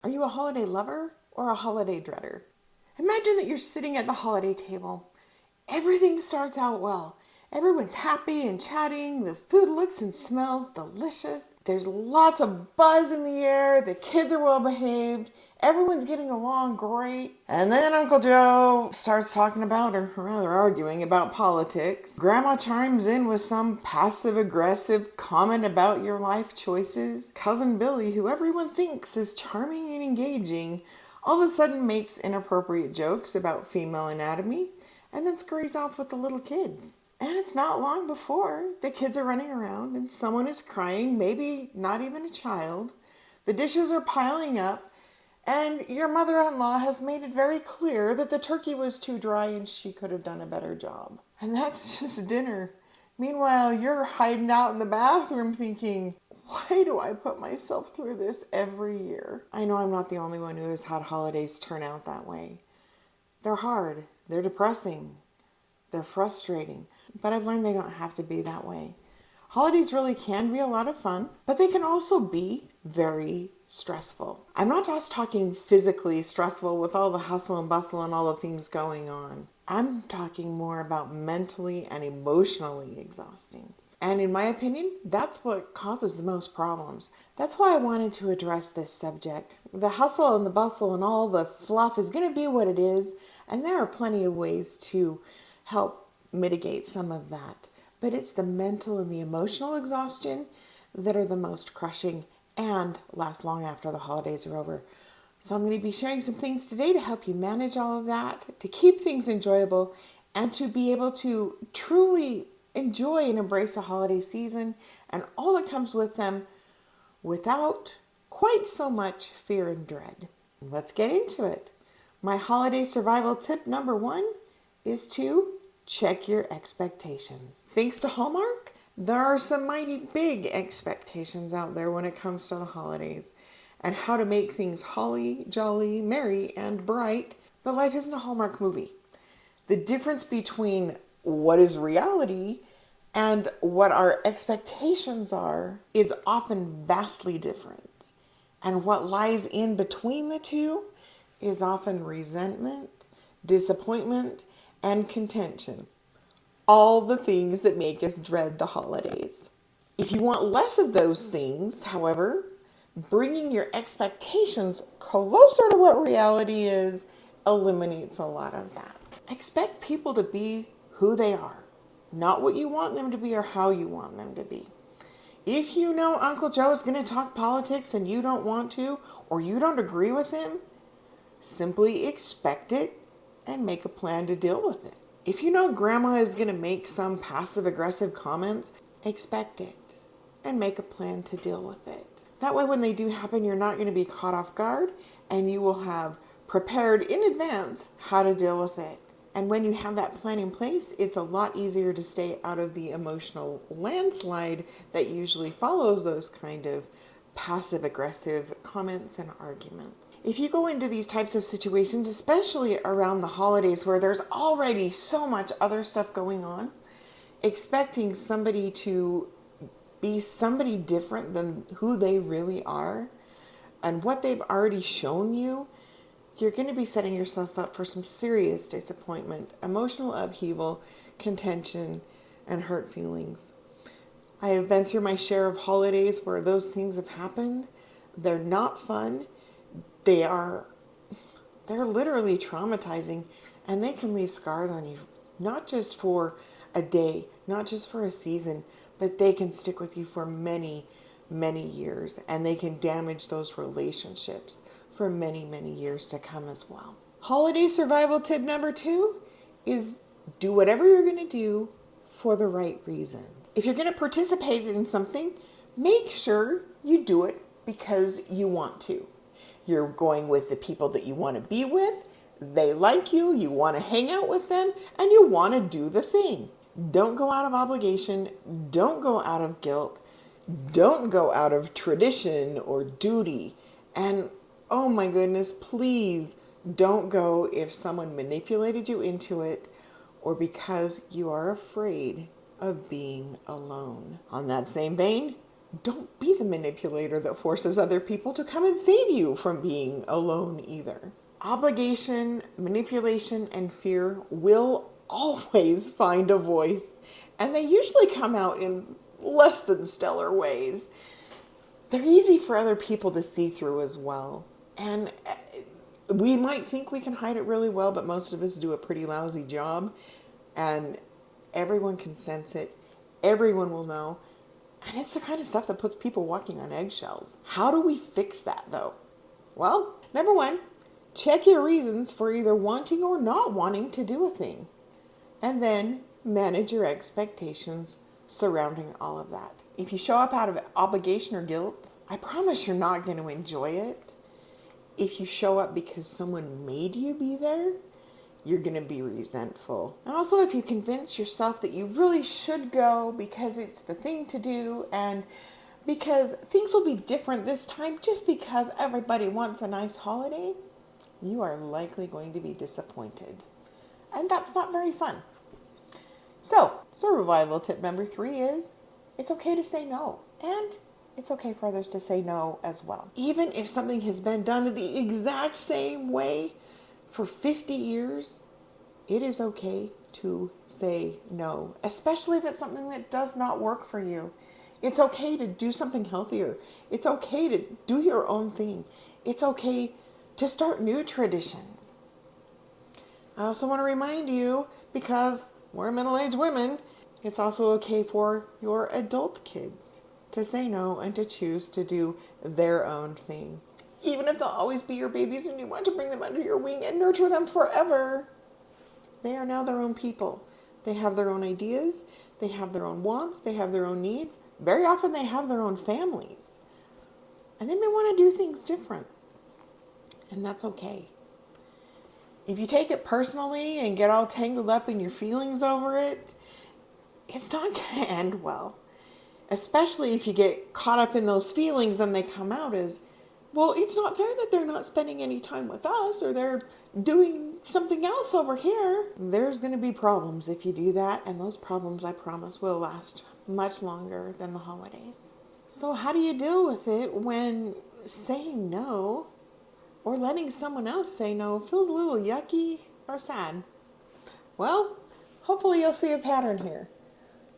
Are you a holiday lover or a holiday dreader? Imagine that you're sitting at the holiday table. Everything starts out well. Everyone's happy and chatting. The food looks and smells delicious. There's lots of buzz in the air. The kids are well behaved. Everyone's getting along great. And then Uncle Joe starts talking about, or rather arguing about politics. Grandma chimes in with some passive aggressive comment about your life choices. Cousin Billy, who everyone thinks is charming and engaging, all of a sudden makes inappropriate jokes about female anatomy and then scurries off with the little kids. And it's not long before the kids are running around and someone is crying, maybe not even a child. The dishes are piling up, and your mother-in-law has made it very clear that the turkey was too dry and she could have done a better job. And that's just dinner. Meanwhile, you're hiding out in the bathroom thinking, why do I put myself through this every year? I know I'm not the only one who has had holidays turn out that way. They're hard. They're depressing. They're frustrating. But I've learned they don't have to be that way. Holidays really can be a lot of fun, but they can also be very stressful. I'm not just talking physically stressful with all the hustle and bustle and all the things going on. I'm talking more about mentally and emotionally exhausting. And in my opinion, that's what causes the most problems. That's why I wanted to address this subject. The hustle and the bustle and all the fluff is going to be what it is, and there are plenty of ways to help mitigate some of that. But it's the mental and the emotional exhaustion that are the most crushing and last long after the holidays are over. So I'm going to be sharing some things today to help you manage all of that, to keep things enjoyable, and to be able to truly enjoy and embrace the holiday season and all that comes with them without quite so much fear and dread. Let's get into it. My holiday survival tip number 1 is to check your expectations. Thanks to Hallmark, there are some mighty big expectations out there when it comes to the holidays and how to make things holly, jolly, merry, and bright. But life isn't a Hallmark movie. The difference between what is reality and what our expectations are is often vastly different. And what lies in between the two is often resentment, disappointment, and contention. All the things that make us dread the holidays. If you want less of those things, however, bringing your expectations closer to what reality is eliminates a lot of that. Expect people to be who they are, not what you want them to be or how you want them to be. If you know Uncle Joe is going to talk politics and you don't want to, or you don't agree with him, simply expect it and make a plan to deal with it. If you know Grandma is going to make some passive-aggressive comments, expect it and make a plan to deal with it. That way when they do happen, you're not going to be caught off guard and you will have prepared in advance how to deal with it. And when you have that plan in place, it's a lot easier to stay out of the emotional landslide that usually follows those kind of passive-aggressive comments and arguments. If you go into these types of situations, especially around the holidays where there's already so much other stuff going on, expecting somebody to be somebody different than who they really are and what they've already shown you, you're going to be setting yourself up for some serious disappointment, emotional upheaval, contention, and hurt feelings. I have been through my share of holidays where those things have happened. They're not fun. They're literally traumatizing, and they can leave scars on you, not just for a day, not just for a season, but they can stick with you for many, many years, and they can damage those relationships for many, many years to come as well. Holiday survival tip number 2 is do whatever you're going to do for the right reason. If you're going to participate in something, make sure you do it because you want to. You're going with the people that you want to be with, they like you, you want to hang out with them, and you want to do the thing. Don't go out of obligation, don't go out of guilt, don't go out of tradition or duty, and oh my goodness, please don't go if someone manipulated you into it or because you are afraid of being alone. On that same vein, Don't be the manipulator that forces other people to come and save you from being alone either. Obligation, manipulation, and fear will always find a voice, and they usually come out in less than stellar ways. They're easy for other people to see through as well. And we might think we can hide it really well, but most of us do a pretty lousy job. And everyone can sense it. Everyone will know. And it's the kind of stuff that puts people walking on eggshells. How do we fix that, though? Well, number one, check your reasons for either wanting or not wanting to do a thing. And then manage your expectations surrounding all of that. If you show up out of obligation or guilt, I promise you're not going to enjoy it. If you show up because someone made you be there, you're going to be resentful. And also, if you convince yourself that you really should go because it's the thing to do and because things will be different this time just because everybody wants a nice holiday, you are likely going to be disappointed. And that's not very fun. So, survival tip number 3 is it's okay to say no. And it's okay for others to say no as well. Even if something has been done the exact same way for 50 years, it is okay to say no, especially if it's something that does not work for you. It's okay to do something healthier. It's okay to do your own thing. It's okay to start new traditions. I also want to remind you, because we're middle-aged women, it's also okay for your adult kids to say no and to choose to do their own thing. Even if they'll always be your babies and you want to bring them under your wing and nurture them forever, they are now their own people. They have their own ideas. They have their own wants. They have their own needs. Very often they have their own families. And they may want to do things different. And that's okay. If you take it personally and get all tangled up in your feelings over it, it's not going to end well. Especially if you get caught up in those feelings and they come out as, well, it's not fair that they're not spending any time with us or they're doing something else over here. There's going to be problems if you do that, and those problems, I promise, will last much longer than the holidays. So how do you deal with it when saying no or letting someone else say no feels a little yucky or sad? Well, hopefully you'll see a pattern here.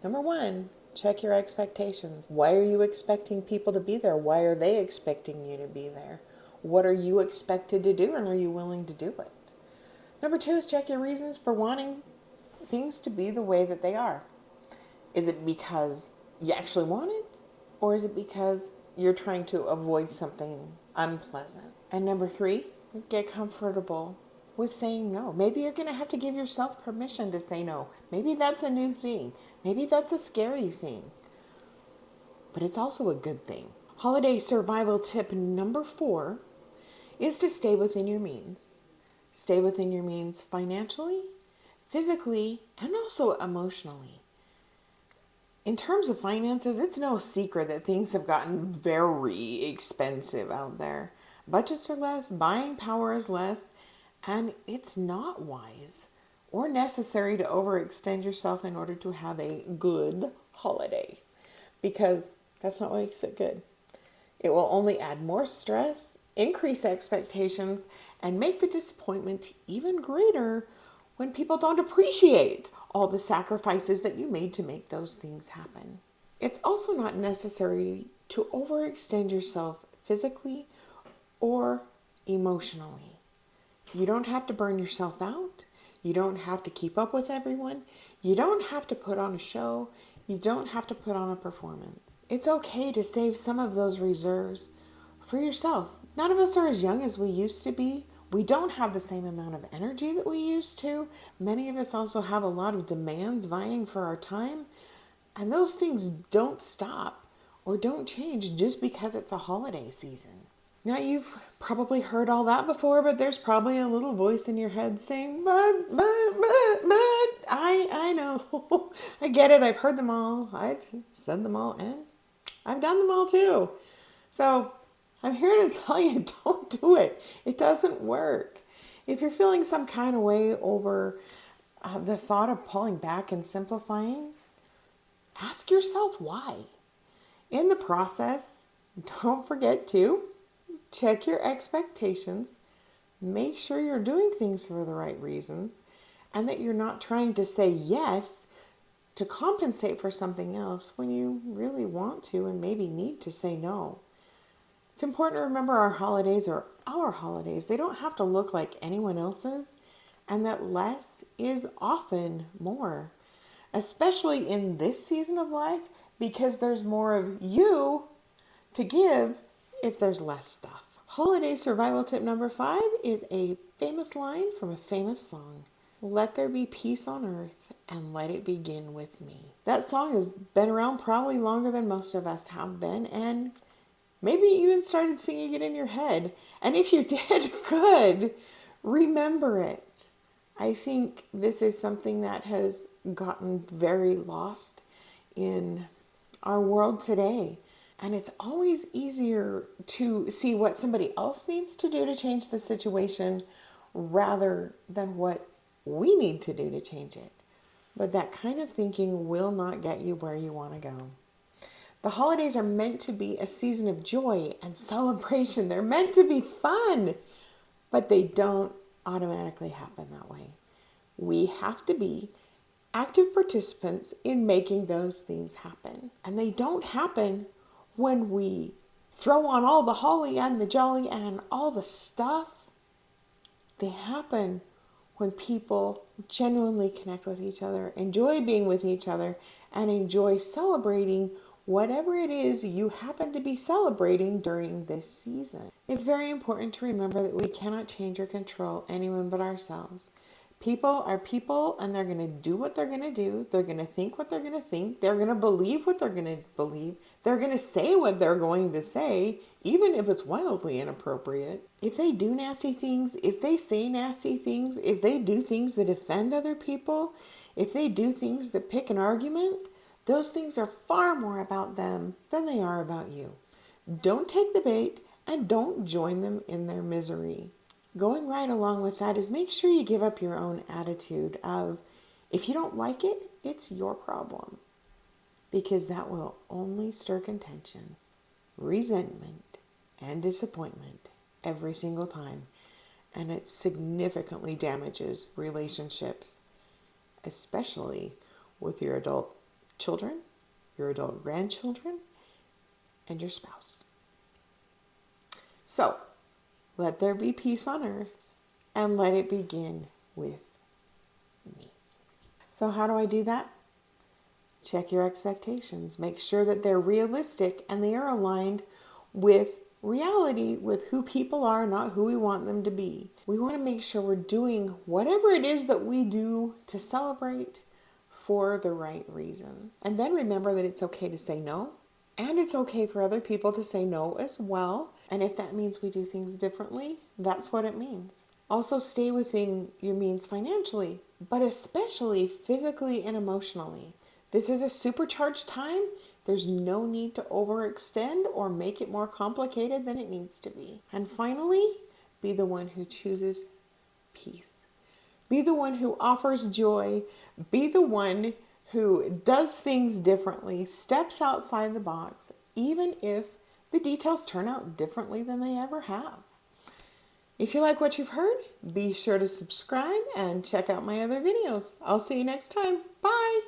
Number 1, check your expectations. Why are you expecting people to be there? Why are they expecting you to be there? What are you expected to do, and are you willing to do it? Number 2 is check your reasons for wanting things to be the way that they are. Is it because you actually want it, or is it because you're trying to avoid something unpleasant? And number 3, get comfortable with saying no. Maybe you're going to have to give yourself permission to say no. Maybe that's a new thing. Maybe that's a scary thing. But it's also a good thing. Holiday survival tip number 4 is to stay within your means. Stay within your means financially, physically, and also emotionally. In terms of finances, it's no secret that things have gotten very expensive out there. Budgets are less, buying power is less, and it's not wise or necessary to overextend yourself in order to have a good holiday, because that's not what makes it good. It will only add more stress, increase expectations, and make the disappointment even greater when people don't appreciate all the sacrifices that you made to make those things happen. It's also not necessary to overextend yourself physically or emotionally. You don't have to burn yourself out. You don't have to keep up with everyone. You don't have to put on a show. You don't have to put on a performance. It's okay to save some of those reserves for yourself. None of us are as young as we used to be. We don't have the same amount of energy that we used to. Many of us also have a lot of demands vying for our time. And those things don't stop or don't change just because it's a holiday season. Now, you've probably heard all that before, but there's probably a little voice in your head saying, but, I know. I get it. I've heard them all. I've said them all, and I've done them all too. So I'm here to tell you, don't do it. It doesn't work. If you're feeling some kind of way over the thought of pulling back and simplifying, ask yourself why. In the process, don't forget to check your expectations, make sure you're doing things for the right reasons, and that you're not trying to say yes to compensate for something else when you really want to and maybe need to say no. It's important to remember our holidays are our holidays. They don't have to look like anyone else's, and that less is often more, especially in this season of life, because there's more of you to give if there's less stuff. Holiday survival tip number 5 is a famous line from a famous song. Let there be peace on earth and let it begin with me. That song has been around probably longer than most of us have been, and maybe you even started singing it in your head. And if you did, good. Remember it. I think this is something that has gotten very lost in our world today. And it's always easier to see what somebody else needs to do to change the situation rather than what we need to do to change it. But that kind of thinking will not get you where you want to go. The holidays are meant to be a season of joy and celebration. They're meant to be fun, but they don't automatically happen that way. We have to be active participants in making those things happen. And they don't happen when we throw on all the holly and the jolly and all the stuff. They happen when people genuinely connect with each other, enjoy being with each other, and enjoy celebrating whatever it is you happen to be celebrating during this season. It's very important to remember that we cannot change or control anyone but ourselves. People are people, and they're going to do what they're going to do. They're going to think what they're going to think. They're going to believe what they're going to believe. They're going to say what they're going to say, even if it's wildly inappropriate. If they do nasty things, if they say nasty things, if they do things that offend other people, if they do things that pick an argument, those things are far more about them than they are about you. Don't take the bait and don't join them in their misery. Going right along with that is make sure you give up your own attitude of, if you don't like it, it's your problem. Because that will only stir contention, resentment, and disappointment every single time. And it significantly damages relationships, especially with your adult children, your adult grandchildren, and your spouse. So, let there be peace on earth, and let it begin with me. So how do I do that? Check your expectations. Make sure that they're realistic and they are aligned with reality, with who people are, not who we want them to be. We want to make sure we're doing whatever it is that we do to celebrate for the right reasons. And then remember that it's okay to say no. And it's okay for other people to say no as well. And if that means we do things differently, that's what it means. Also, stay within your means financially, but especially physically and emotionally. This is a supercharged time. There's no need to overextend or make it more complicated than it needs to be. And finally, be the one who chooses peace. Be the one who offers joy. Be the one who does things differently, steps outside the box, even if the details turn out differently than they ever have. If you like what you've heard, be sure to subscribe and check out my other videos. I'll see you next time. Bye!